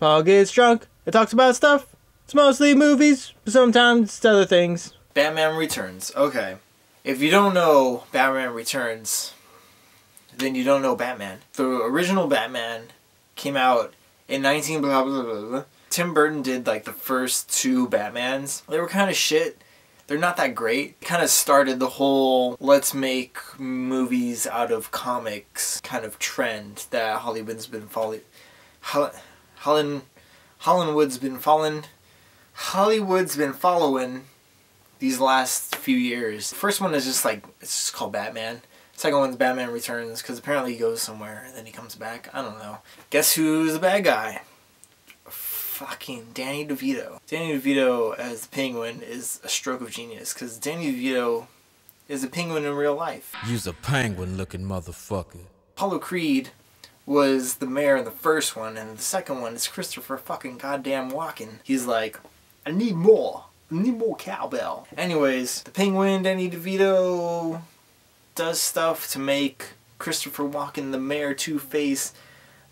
Paul gets drunk and talks about stuff. It's mostly movies, but sometimes it's other things. Batman Returns. Okay. If you don't know Batman Returns, then you don't know Batman. The original Batman came out in 19 blah blah blah blah. Tim Burton did like the first two Batmans. They were kind of shit. They're not that great. It kind of started the whole let's make movies out of comics kind of trend that Hollywood's been following. Hollywood's been following these last few years. The first one is just like, it's just called Batman. The second one's Batman Returns, because apparently he goes somewhere and then he comes back. I don't know. Guess who's the bad guy? Fucking Danny DeVito. Danny DeVito as the Penguin is a stroke of genius, because Danny DeVito is a penguin in real life. You's a penguin looking motherfucker. Apollo Creed was the mayor in the first one, and the second one is Christopher fucking goddamn Walken. He's like, I need more cowbell. Anyways, the Penguin, Danny DeVito, does stuff to make Christopher Walken the mayor, Two-Face,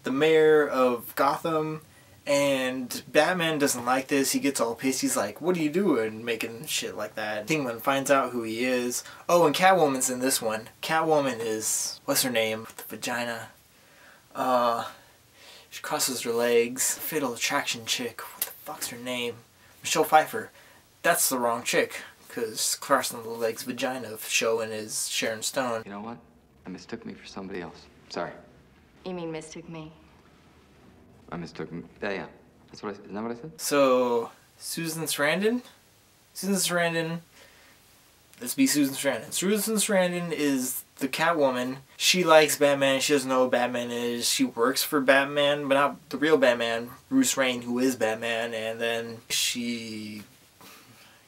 the mayor of Gotham. And Batman doesn't like this. He gets all pissed. He's like, what are you doing making shit like that? Penguin finds out who he is. Oh, and Catwoman's in this one. Catwoman is, what's her name? The vagina. She crosses her legs. Fatal Attraction chick. What the fuck's her name? Michelle Pfeiffer. That's the wrong chick. Because crossing the legs vagina of showing is Sharon Stone. You know what? I mistook me for somebody else. Sorry. You mean mistook me? I mistook me. Yeah. That's what isn't that what I said? So, Susan Sarandon? Let's be Susan Sarandon. Susan Sarandon is the Catwoman. She likes Batman. She doesn't know who Batman is. She works for Batman, but not the real Batman, Bruce Wayne, who is Batman. And then she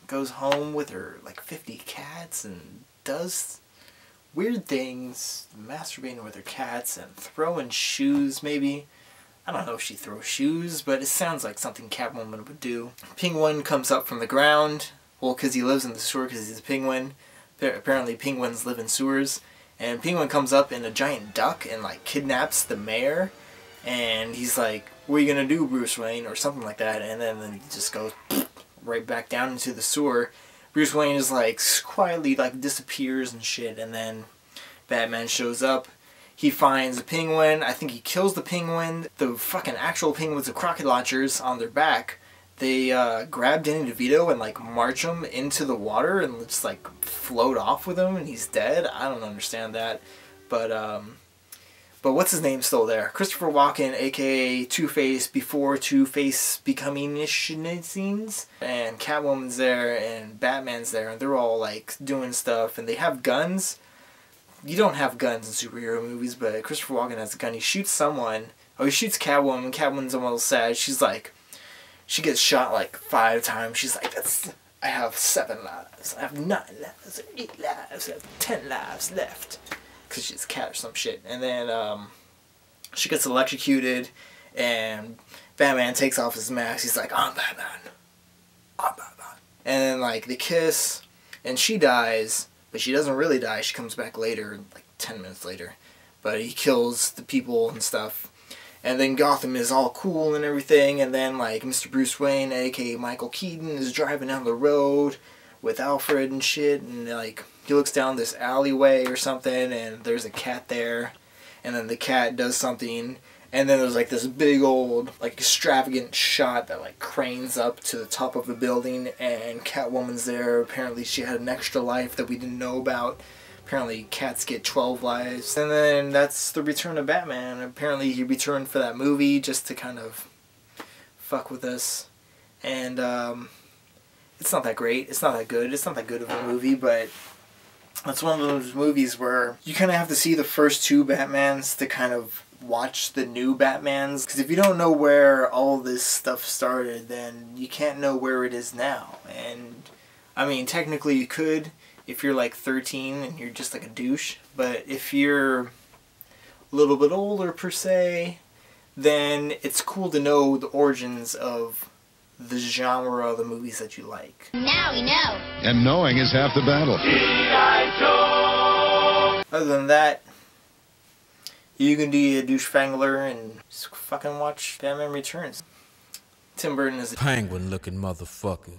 goes home with her, like, 50 cats and does weird things, masturbating with her cats and throwing shoes, maybe. I don't know if she throws shoes, but it sounds like something Catwoman would do. Penguin comes up from the ground. Well, because he lives in the sewer because he's a penguin. Apparently penguins live in sewers. And Penguin comes up in a giant duck and, like, kidnaps the mayor. And he's like, what are you going to do, Bruce Wayne? Or something like that. And then he just goes right back down into the sewer. Bruce Wayne is, like, quietly, like, disappears and shit. And then Batman shows up. He finds a penguin. I think he kills the penguin. The fucking actual penguins with rocket launchers on their back. They grab Danny DeVito and like march him into the water and just like float off with him and he's dead. I don't understand that. But what's his name still there? Christopher Walken, aka Two-Face, before Two-Face becoming scenes. And Catwoman's there and Batman's there and they're all like doing stuff and they have guns. You don't have guns in superhero movies, but Christopher Walken has a gun. He shoots someone. Oh, he shoots Catwoman. Catwoman's almost sad. She's like, she gets shot like 5 times. She's like, I have 7 lives. I have 9 lives. I have 8 lives. I have 10 lives left. Because she's a cat or some shit. And then she gets electrocuted, and Batman takes off his mask. He's like, I'm Batman. I'm Batman. And then like they kiss, and she dies. But she doesn't really die. She comes back later, like 10 minutes later. But he kills the people and stuff. And then Gotham is all cool and everything. And then like Mr. Bruce Wayne, aka Michael Keaton, is driving down the road with Alfred and shit. And like he looks down this alleyway or something and there's a cat there. And then the cat does something. And then there's like this big old, like extravagant shot that like cranes up to the top of the building and Catwoman's there. Apparently she had an extra life that we didn't know about. Apparently cats get 12 lives. And then that's the return of Batman. Apparently he returned for that movie just to kind of fuck with us. And it's not that great. It's not that good. It's not that good of a movie, but it's one of those movies where you kind of have to see the first 2 Batmans to kind of watch the new Batmans, because if you don't know where all this stuff started, then you can't know where it is now. And I mean, technically you could if you're like 13 and you're just like a douche, but if you're a little bit older per se, then it's cool to know the origins of the genre of the movies that you like. Now we know. And knowing is half the battle. Other than that, you can be a douchefangler and just fucking watch Batman Returns. Tim Burton is Penguin looking motherfucker.